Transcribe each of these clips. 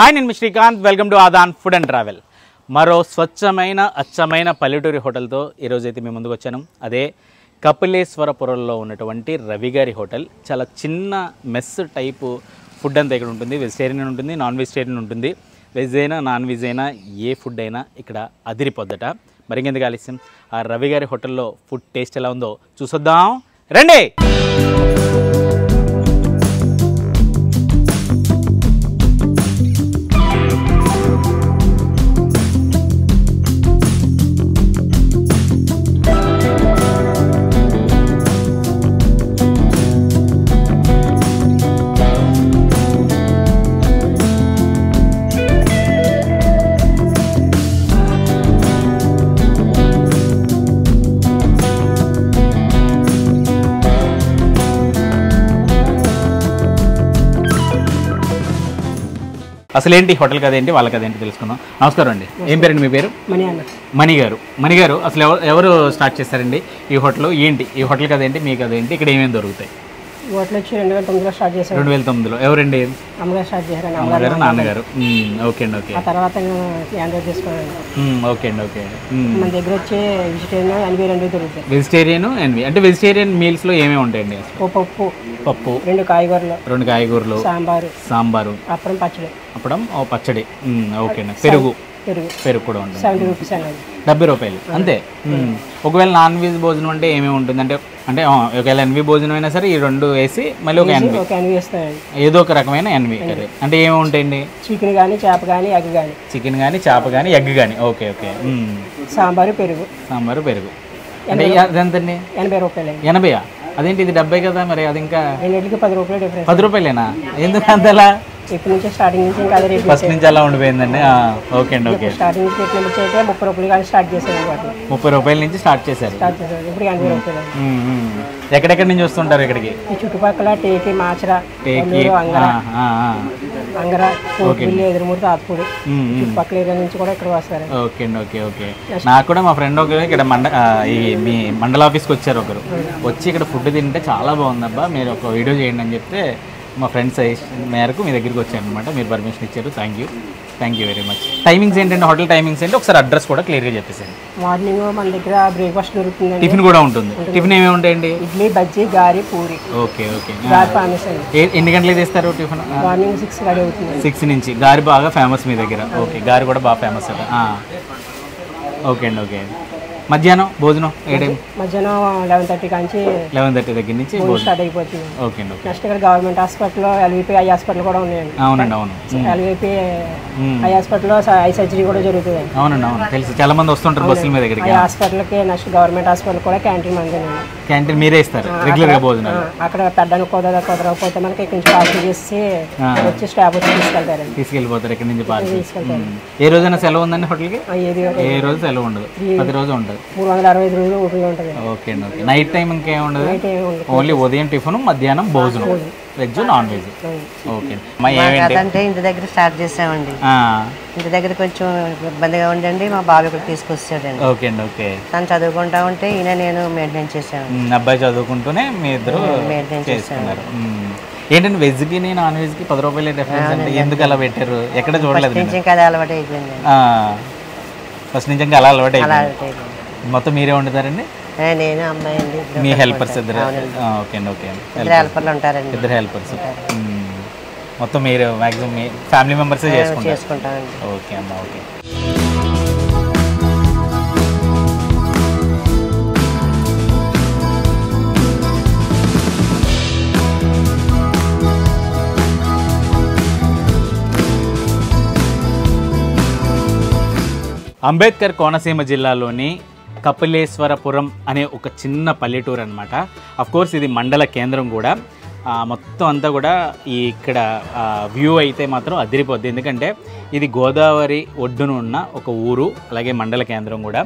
Hi నేను Srikanth, welcome to Aadhan food and travel. మరో స్వచ్ఛమైన అచ్చమైన పల్లెటూరి హోటల్తో ఈరోజు అయితే మేము ముందుకు వచ్చాను. అదే కపిలేశ్వరపురంలో ఉన్నటువంటి రవి గారి హోటల్. చాలా చిన్న మెస్ టైపు ఫుడ్ అంతా ఇక్కడ ఉంటుంది. వెజిటేరియన్ ఉంటుంది, నాన్ వెజిటేరియన్ ఉంటుంది. వెజ్ అయినా నాన్ వెజ్ అయినా ఏ ఫుడ్ అయినా ఇక్కడ అదిరిపోద్దట. మరి ఇంకెందుకు ఆలస్యం, ఆ రవి గారి హోటల్లో ఫుడ్ టేస్ట్ ఎలా ఉందో చూసొద్దాం రండి. అసలు ఏంటి హోటల్ కదేంటి, వాళ్ళ కదేంటి తెలుసుకుందాం. నమస్కారం అండి, ఏం పేరండి మీ పేరు? మణి గారు. అసలు ఎవరు స్టార్ట్ చేస్తారండి ఈ హోటల్? ఏంటి ఈ హోటల్ కదేంటి, మీ కదేంటి, ఇక్కడ ఏమేమి దొరుకుతాయి? హోటల్ వచ్చి 2009లో స్టార్ట్ చేశారు. 2009లో ఎవరండి? అమ్మగారు స్టార్ట్ చేశారు. అమ్మగారు, నాన్నగారు. ఓకే అండి, ఓకే. ఆ తర్వాత హ్యాండ్ చేసుకోవాలి. ఓకే అండి, ఓకే. మన దగ్గర వచ్చి వెజిటేరియన్ ఎన్వి రెండు దొరుకుతాయి. వెజిటేరియన్ ఎన్వి అంటే వెజిటేరియన్ మీల్స్లో ఏమేమి ఉంటాయండి? పప్పు, 2 కాయగూరలు, సాంబారు, అప్పడం, పచ్చడి. ఓకే అండి. పెరుగు కూడా ఉంటుంది. 70 రూపీస్ అండి. 70 రూపాయలు అంతే. ఒకవేళ నాన్ వెజ్ భోజనం అంటే ఏమేమి ఉంటుంది? అంటే ఒకవేళ ఎన్వి భోజనం అయినా సరే ఈ రెండు వేసి మళ్ళీ ఒక ఎన్వి ఏదో ఒక రకమైన ఎన్వి కర్రీ అంటే ఏమేమి ఉంటాయండి? చికెన్ కానీ, చేప కానీ, ఎగ్ కానీ. చికెన్ కానీ, చేప కానీ, ఎగ్ కానీ. Okay okay. సాంబారు, పెరుగు. అంటే అదంతండి 80 రూపాయలు. 80? అదేంటి ఇది 70 కదా, మరి అది ఇంకా 10 రూపాయలు డిఫరెన్స్. 10 రూపాయలేనా? ఎందుకు అంతలా? ఇప్పటి నుంచి స్టార్టింగ్ నుంచి ఇంకా అదే రేట్, ఫస్ట్ నుంచి అలా ఉండిపోయిందండి. ఓకే అండి, ఓకే. స్టార్టింగ్ నుంచి రేట్ నుంచి అయితే 30 రూపాయలు కానీ స్టార్ట్ చేశారు. 30 రూపాయల నుంచి స్టార్ట్ చేశారు. ఇప్పుడు 80 రూపాయలు. ఎక్కడెక్కడి నుంచి వస్తుంటారు ఇక్కడికి? ఈ చుట్టుపక్కల టేకి, మాచర, అంగర, కోటిపల్లి, ఎదురుమూర్తి, ఆత్పూడి చుట్టుపక్కల ఏరియా నుంచి కూడా ఇక్కడ వస్తారు. ఓకే అండి, ఓకే ఓకే. నాకు కూడా మా ఫ్రెండ్ ఒకరు ఇక్కడ మీ మండల ఆఫీస్కి వచ్చారు. ఒకరు వచ్చి ఇక్కడ ఫుడ్ తింటే చాలా బాగుందబ్బా, మీరు ఒక వీడియో చేయండి అని చెప్తే మా ఫ్రెండ్స్ సజెషన్ మేరకు మీ దగ్గరికి వచ్చాను అనమాట. మీరు పర్మిషన్ ఇచ్చారు. Thank you very much. Timings ఏంటంటే హోటల్ టైమింగ్స్ ఏంటి ఒకసారి అడ్రస్ కూడా క్లియర్గా చెప్పేసాను. మార్నింగ్ మన దగ్గర బ్రేక్ఫాస్ట్ దొరుకుతుంది. టిఫిన్ కూడా ఉంటుంది. టిఫిన్ ఏమేమి ఉంటాయండి? Idli, bajji, gari, puri. Okay okay. Gari famous అండి. ఎన్ని గంటలకు తీస్తారు టిఫిన్? మార్నింగ్ 6 రెడీ అవుతుంది. 6 నుంచి. గారి బాగా ఫేమస్ మీ దగ్గర. ఓకే, గారి కూడా బాగా ఫేమస్ అట. ఓకే అండి, ఓకే. మధ్యాహ్నం భోజనం ఏ టైం? మధ్యాహ్నం 11:30 కాంచి 11:30 దగ్గర నుంచి స్టార్ట్ అయిపోతుంది. ఓకే అండి, ఓకే. నెక్స్ట్ ఇక్కడ గవర్నమెంట్ హాస్పిటల్, ఎల్విపి ఐ హాస్పిటల్ కూడా ఉన్నాయండి. అవునండి, అవును. ఎల్విపి ఐ హాస్పిటల్లో ఐ సర్జరీ కూడా జరుగుతుంది. అవునండి, అవును తెలుసు. చాలా మంది వస్తుంటారు బస్సుల మీద దగ్గరికి. ఐ హాస్పిటల్కి నెక్స్ట్ గవర్నమెంట్ హాస్పిటల్ కూడా క్యాంటీన్ మంది. క్యాంటీన్ మీరే ఇస్తారు రెగ్యులర్గా భోజనం? అక్కడ పెట్టడానికి కుదరకపోతే మనకి ఇక్కడ నుంచి పార్కింగ్ చేసి వచ్చి స్టాఫ్ వచ్చి తీసుకెళ్ళిపోతారు. ఇక్కడ నుంచి పార్కింగ్ తీసుకెళ్తారు. ఏ రోజైనా సెలవు ఉందండి హోటల్కి? ఏ రోజు సెలవు ఉండదు, ప్రతి రోజు ఉంటుంది. 365 రోజులు ఓపెన్ ఉంటుంది. ఓకే అండి, ఓకే. నైట్ టైం ఇంకేం ఉండదు? ఓన్లీ ఉదయం టిఫిన్, మధ్యాహ్నం భోజనం, వెజ్ నాన్ వెజ్. ఓకే. అంటే ఇంటి దగ్గర స్టార్ట్ చేసామండి. ఇంటి దగ్గర కొంచెం ఇబ్బందిగా ఉండండి, మా బాబు ఇక్కడ తీసుకొచ్చాడండి. ఓకే అండి, ఓకే. తను చదువుకుంటా ఉంటే ఈయన నేను మెయింటైన్ చేసాను. అబ్బాయి చదువుకుంటూనే మీ ఇద్దరు మెయింటైన్ చేసుకున్నారు. ఏంటంటే వెజ్కి నాన్ వెజ్కి 10 రూపాయల డిఫరెన్స్ అంటే ఎందుకు అలా పెట్టారు? ఎక్కడ చూడలేదు. ఇంకా అదే అలవాటు అయిపోయింది. ఫస్ట్ నుంచి ఇంకా అలా అలవాటు అయిపోయింది. మొత్తం మీరే వండుతారండి? నేను, అమ్మాయి అండి. మీ హెల్పర్స్ ఇద్దరు? ఓకే అండి, ఓకే. హెల్పర్లు ఉంటారండి. 2 హెల్పర్స్. మొత్తం మీరు మ్యాక్సిమం మీ ఫ్యామిలీ మెంబర్స్ చేసుకుంటారండి? ఓకే అమ్మా, ఓకే. అంబేద్కర్ కోనసీమ జిల్లాలోని కపిలేశ్వరపురం అనే ఒక చిన్న పల్లెటూరు అనమాట. అఫ్కోర్స్ ఇది మండల కేంద్రం కూడా. మొత్తం అంతా కూడా ఇక్కడ వ్యూ అయితే మాత్రం అదిరిపోద్ది. ఎందుకంటే ఇది గోదావరి ఒడ్డున ఉన్న ఒక ఊరు, అలాగే మండల కేంద్రం కూడా.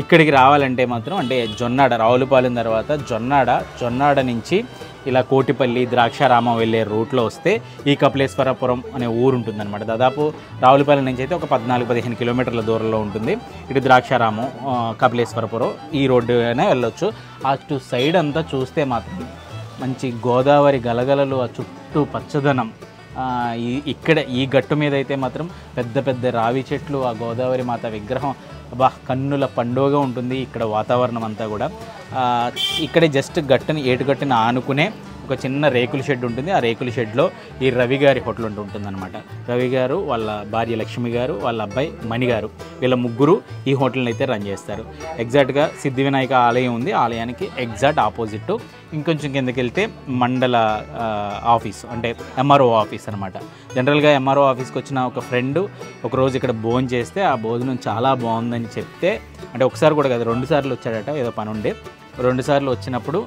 ఇక్కడికి రావాలంటే మాత్రం అంటే జొన్నాడ, రావులపాలెం తర్వాత జొన్నాడ నుంచి ఇలా కోటిపల్లి, ద్రాక్షారామం వెళ్ళే రూట్లో వస్తే ఈ కపిలేశ్వరపురం అనే ఊరు ఉంటుందన్నమాట. దాదాపు రావులపాలెం నుంచి అయితే ఒక 14-15 కిలోమీటర్ల దూరంలో ఉంటుంది. ఇటు ద్రాక్షారామం, కపిలేశ్వరపురం ఈ రోడ్డు అయినా వెళ్ళొచ్చు. అటు సైడ్ అంతా చూస్తే మాత్రం మంచి గోదావరి గలగలలు, ఆ చుట్టూ పచ్చదనం, ఇక్కడ ఈ గట్టు మీద అయితే మాత్రం పెద్ద పెద్ద రావి చెట్లు, ఆ గోదావరి మాత విగ్రహం బా కన్నుల పండుగ ఉంటుంది ఇక్కడ వాతావరణం అంతా కూడా. ఇక్కడే జస్ట్ ఏటుగట్టుని ఆనుకునే ఒక చిన్న రేకుల షెడ్ ఉంటుంది. ఆ రేకుల షెడ్లో ఈ రవి గారి హోటల్ ఉంటుందన్నమాట. రవి గారు, వాళ్ళ భార్య లక్ష్మి గారు, వాళ్ళ అబ్బాయి మణి గారు, వీళ్ళ ముగ్గురు ఈ హోటల్ని అయితే రన్ చేస్తారు. ఎగ్జాక్ట్గా సిద్ధి వినాయక ఆలయం ఉంది, ఆలయానికి ఎగ్జాక్ట్ ఆపోజిట్ ఇంకొంచెం కిందకి వెళ్తే మండల ఆఫీస్ అంటే ఎంఆర్ఓ ఆఫీస్ అనమాట. జనరల్గా ఎంఆర్ఓ ఆఫీస్కి వచ్చిన ఒక ఫ్రెండ్ ఒకరోజు ఇక్కడ భోజనం చేస్తే ఆ భోజనం చాలా బాగుందని చెప్తే, అంటే ఒకసారి కూడా కదా 2 సార్లు వచ్చాడట, ఏదో పని ఉండే 2 సార్లు వచ్చినప్పుడు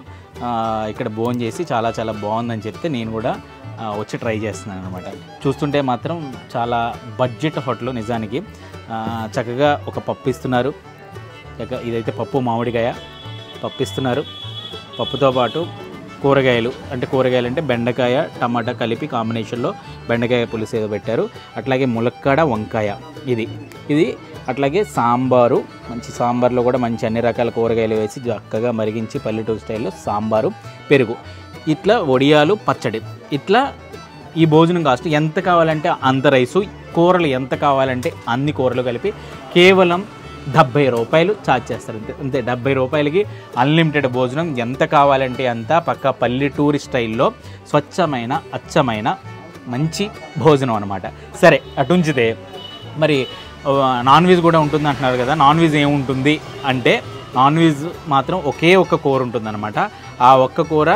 ఇక్కడ భోజనం చేసి చాలా చాలా బాగుందని చెప్తే నేను కూడా వచ్చి ట్రై చేస్తున్నాను అనమాట. చూస్తుంటే మాత్రం చాలా బడ్జెట్ హోటల్ నిజానికి. చక్కగా ఒక పప్పు ఇస్తున్నారు, ఇదైతే పప్పు మామిడికాయ పప్పు ఇస్తున్నారు. పప్పుతో పాటు కూరగాయలు అంటే బెండకాయ టమాటా కలిపి కాంబినేషన్లో బెండకాయ పులుసు ఏదో పెట్టారు. అట్లాగే ములక్కాడ వంకాయ ఇది అట్లాగే సాంబారు, మంచి సాంబార్లో కూడా మంచి అన్ని రకాల కూరగాయలు వేసి చక్కగా మరిగించి పల్లెటూరు స్టైల్లో సాంబారు, పెరుగు, ఇట్లా వడియాలు, పచ్చడి. ఇట్లా ఈ భోజనం కాస్ట్ ఎంత కావాలంటే అంత రైసు, కూరలు ఎంత కావాలంటే అన్ని కూరలు కలిపి కేవలం 70 రూపాయలు ఛార్జ్ చేస్తారు. అంతే 70 రూపాయలకి అన్లిమిటెడ్ భోజనం, ఎంత కావాలంటే అంత పక్కా పల్లెటూరి స్టైల్లో స్వచ్ఛమైన అచ్చమైన మంచి భోజనం అనమాట. సరే అటుంచితే మరి నాన్ వెజ్ కూడా ఉంటుంది అంటున్నారు కదా. నాన్ వెజ్ ఏముంటుంది అంటే నాన్ వెజ్ మాత్రం ఒకే ఒక్క కూర ఉంటుందన్నమాట. ఆ ఒక్క కూర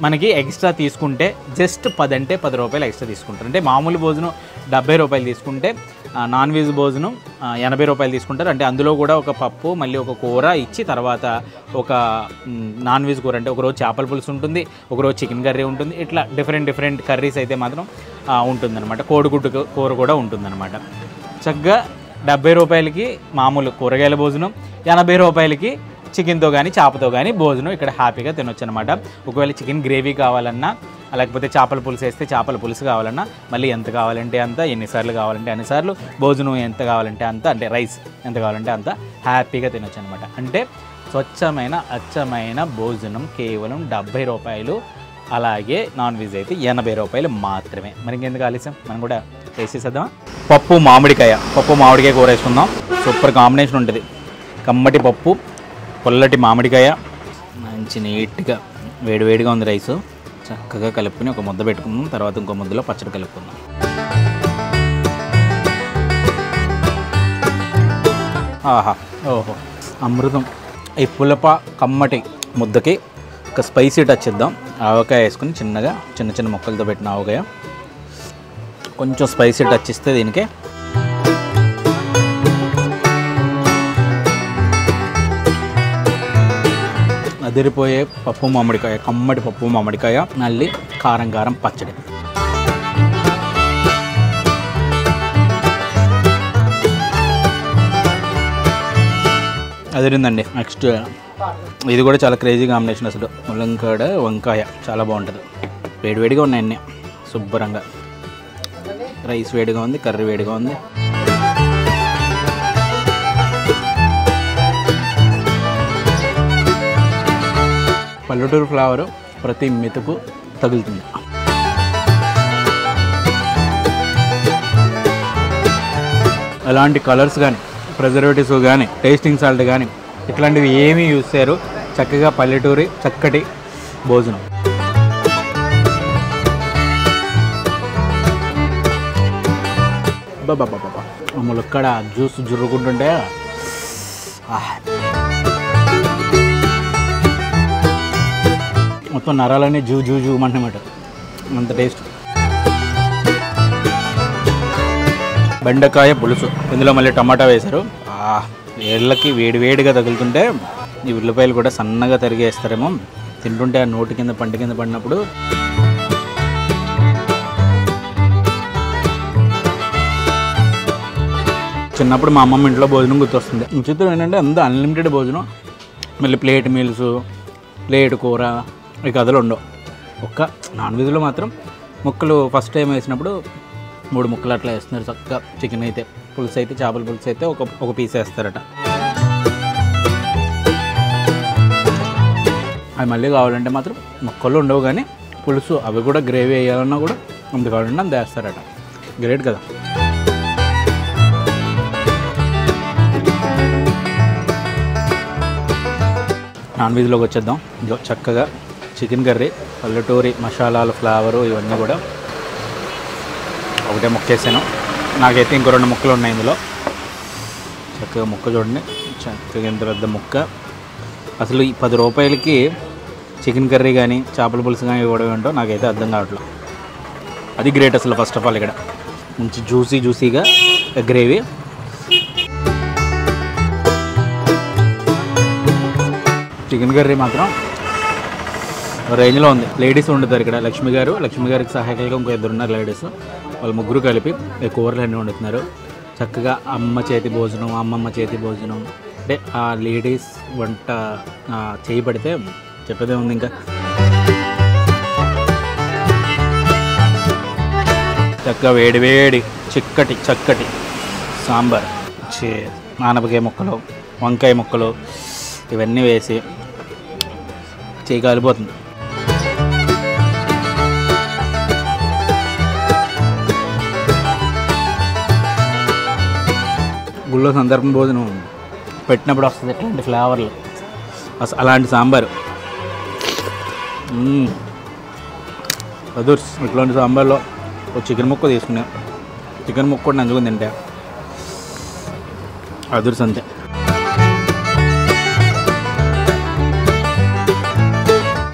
మనకి ఎక్స్ట్రా తీసుకుంటే జస్ట్ 10 అంటే 10 రూపాయలు ఎక్స్ట్రా తీసుకుంటారు. అంటే మామూలు భోజనం 70 రూపాయలు తీసుకుంటే నాన్ వెజ్ భోజనం 80 రూపాయలు తీసుకుంటారు. అంటే అందులో కూడా ఒక పప్పు మళ్ళీ ఒక కూర ఇచ్చి తర్వాత ఒక నాన్ వెజ్ కూర, అంటే ఒకరోజు చేపల పులుసు ఉంటుంది, ఒకరోజు చికెన్ కర్రీ ఉంటుంది, ఇట్లా డిఫరెంట్ కర్రీస్ అయితే మాత్రం ఉంటుందన్నమాట. కోడిగుడ్డు కూర కూడా ఉంటుందన్నమాట. చక్కగా 70 రూపాయలకి మామూలు కూరగాయల భోజనం, 80 రూపాయలకి చికెన్తో కానీ చేపతో కానీ భోజనం ఇక్కడ హ్యాపీగా తినొచ్చు అనమాట. ఒకవేళ చికెన్ గ్రేవీ కావాలన్నా, లేకపోతే చేపల పులుసు వేస్తే చేపల పులుసు కావాలన్నా, మళ్ళీ ఎంత కావాలంటే అంత, ఎన్నిసార్లు కావాలంటే అన్నిసార్లు, భోజనం ఎంత కావాలంటే అంత, అంటే రైస్ ఎంత కావాలంటే అంత హ్యాపీగా తినొచ్చు అనమాట. అంటే స్వచ్ఛమైన అచ్చమైన భోజనం కేవలం 70 రూపాయలు. అలాగే నాన్ వెజ్ అయితే 80 రూపాయలు మాత్రమే. మరి ఇంకెందుకు ఆలస్యం, మనం కూడా వేసేసేద్దామా? పప్పు మామిడికాయ కూర వేసుకుందాం. సూపర్ కాంబినేషన్ ఉంటుంది. కమ్మటి పప్పు, పొల్లటి మామిడికాయ, మంచి నీట్గా వేడివేడిగా ఉంది రైసు. చక్కగా కలుపుకొని ఒక ముద్ద పెట్టుకుందాం. తర్వాత ఇంకో ముద్దలో పచ్చడి కలుపుకుందాం. ఆహా, ఓహో, అమృతం. ఈ పులప కమ్మటి ముద్దకి ఒక స్పైసీ టచ్ ఇద్దాం. ఆవకాయ వేసుకుని చిన్నగా చిన్న ముక్కలతో పెట్టిన ఆవకాయ కొంచెం స్పైసీ టచ్ ఇస్తే దీనికి అదిరిపోయే పప్పు మామిడికాయ, కమ్మటి పప్పు మామిడికాయ, మళ్ళీ కారం పచ్చడి. అదిరిందండి. నెక్స్ట్ ఇది కూడా చాలా క్రేజీ కాంబినేషన్ అసలు. ములంకాడ వంకాయ చాలా బాగుంటుంది. వేడివేడిగా ఉన్నాయి అన్నీ శుభ్రంగా. రైస్ వేడిగా ఉంది, కర్రీ వేడిగా ఉంది. పల్లెటూరు ఫ్లేవర్ ప్రతి మెతుకు తగులుతుంది. ఎలాంటి కలర్స్ కానీ, ప్రిజర్వేటివ్స్ కానీ, టేస్టింగ్ సాల్ట్ కానీ ఇట్లాంటివి ఏమీ యూజ్ చేయరు. చక్కగా పల్లెటూరి చక్కటి భోజనం. బాబా ములక్కడ జ్యూస్ జుర్రుకుంటుంటే మొత్తం నరాలన్నీ జూ అన్నమాట, అంత టేస్ట్. బెండకాయ పులుసు, ఇందులో మళ్ళీ టమాటా వేశారు. ఏళ్ళకి వేడివేడిగా తగులుతుంటే ఈ ఉల్లిపాయలు కూడా సన్నగా తరిగేస్తారేమో. తింటుంటే ఆ నోటి కింద పంట కింద పడినప్పుడు చిన్నప్పుడు మా అమ్మమ్మ ఇంట్లో భోజనం గుర్తొస్తుంది. చిత్రం ఏంటంటే అంతా అన్లిమిటెడ్ భోజనం. మళ్ళీ ప్లేట్ మీల్స్, ప్లేట్ కూర, ఈ కథలు ఉండవు. ఒక్క నాన్ వెజ్లో మాత్రం ముక్కలు ఫస్ట్ టైం వేసినప్పుడు 3 ముక్కలు అట్లా వేస్తున్నారు చక్కగా. చికెన్ అయితే, పులుసు అయితే, చేపల పులుసు అయితే ఒక పీస్ వేస్తారట. అవి మళ్ళీ కావాలంటే మాత్రం ముక్కలు ఉండవు, కానీ పులుసు అవి కూడా గ్రేవీ వేయాలన్నా కూడా అంత కావాలంటే అంత వేస్తారట. గ్రేట్ కదా. నాన్ వెజ్లోకి వచ్చేద్దాం. ఇదో చక్కగా చికెన్ కర్రీ, పల్లెటూరి మసాలాలు, ఫ్లేవరు ఇవన్నీ కూడా ఒకటే ముక్కేసాను. నాకైతే ఇంకో 2 ముక్కలు ఉన్నాయి ఇందులో. చక్కగా ముక్క చూడండి, చక్కగా ఇంత పెద్ద ముక్క. అసలు ఈ 10 రూపాయలకి చికెన్ కర్రీ కానీ చేపల పులుసు కానీ ఇవ్వడం ఏంటో నాకైతే అర్థం కావట్లేదు. అది గ్రేట్ అసలు. ఫస్ట్ ఆఫ్ ఆల్ ఇక్కడ మంచి జ్యూసీగా గ్రేవీ. చికెన్ కర్రీ మాత్రం రేంజ్లో ఉంది. లేడీస్ వండుతారు ఇక్కడ. లక్ష్మి గారికి సహాయకులుగా ఇంకో 2 ఉన్నారు లేడీస్. వాళ్ళు ముగ్గురు కలిపి కూరలు అన్నీ వండుతున్నారు. చక్కగా అమ్మమ్మ చేతి భోజనం అంటే ఆ లేడీస్ వంట చేయబడితే చెప్పేదే ఉంది. ఇంకా చక్కగా వేడి చక్కటి సాంబార్, ఆనపకాయ ముక్కలు, వంకాయ ముక్కలు ఇవన్నీ వేసి చేయి కాలిపోతుంది. గుళ్ళో సందర్భం భోజనం పెట్టినప్పుడు వస్తుంది ఎట్లాంటి ఫ్లేవర్లు. అసలు అలాంటి సాంబారు అదర్స్. ఇట్లాంటి సాంబార్లో ఒక చికెన్ ముక్క తీసుకున్నా. చికెన్ ముక్క కూడా నంచుకుని తింటా అదర్స్ అంతే.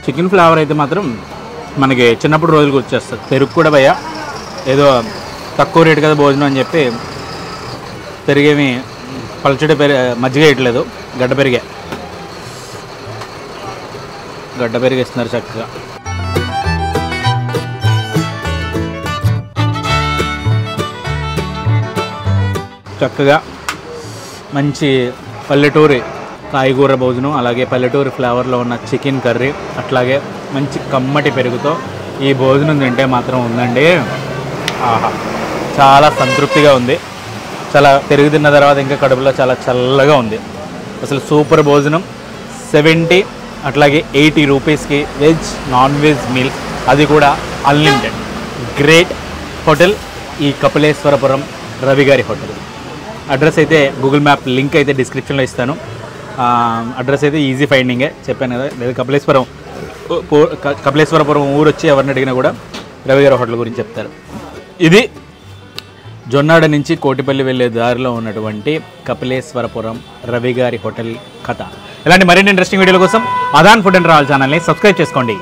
చికెన్ ఫ్లేవర్ అయితే మాత్రం మనకి చిన్నప్పుడు రోజులకు వచ్చేస్తుంది. పెరుగు కూడా భయ్య ఏదో తక్కువ రేటు కదా భోజనం అని చెప్పి పెరిగేమి పలచడి మజ్జిగ వేయట్లేదు, గడ్డ పెరిగేస్తున్నారు చక్కగా. చక్కగా మంచి పల్లెటూరి కాయగూర భోజనం, అలాగే పల్లెటూరి ఫ్లేవర్లో ఉన్న చికెన్ కర్రీ, అట్లాగే మంచి కమ్మటి పెరుగుతో ఈ భోజనం తింటే మాత్రం ఉందండి ఆహా, చాలా సంతృప్తిగా ఉంది. చాలా పెరుగు తిన్న తర్వాత ఇంకా కడుపులో చాలా చల్లగా ఉంది. అసలు సూపర్ భోజనం. 70 అట్లాగే 80 రూపీస్కి వెజ్ నాన్ వెజ్ మీల్స్, అది కూడా అన్లిమిటెడ్. గ్రేట్ హోటల్ ఈ కపిలేశ్వరపురం రవి గారి హోటల్. అడ్రస్ అయితే గూగుల్ మ్యాప్ లింక్ అయితే డిస్క్రిప్షన్లో ఇస్తాను. అడ్రస్ అయితే ఈజీ ఫైండింగే చెప్పాను కదా. లేదా కపిలేశ్వరపురం ఊరు వచ్చి ఎవరిని అడిగినా కూడా రవి గారి హోటల్ గురించి చెప్తారు. ఇది జొన్నాడ నుంచి కోటిపల్లి వెళ్ళే దారిలో ఉన్నటువంటి కపిలేశ్వరపురం రవి గారి హోటల్ కథ. ఇలాంటి మరిన్ని ఇంట్రెస్టింగ్ వీడియోల కోసం అదాన్ ఫుడ్ అండ్ ట్రావెల్ ఛానల్ని సబ్స్క్రైబ్ చేసుకోండి.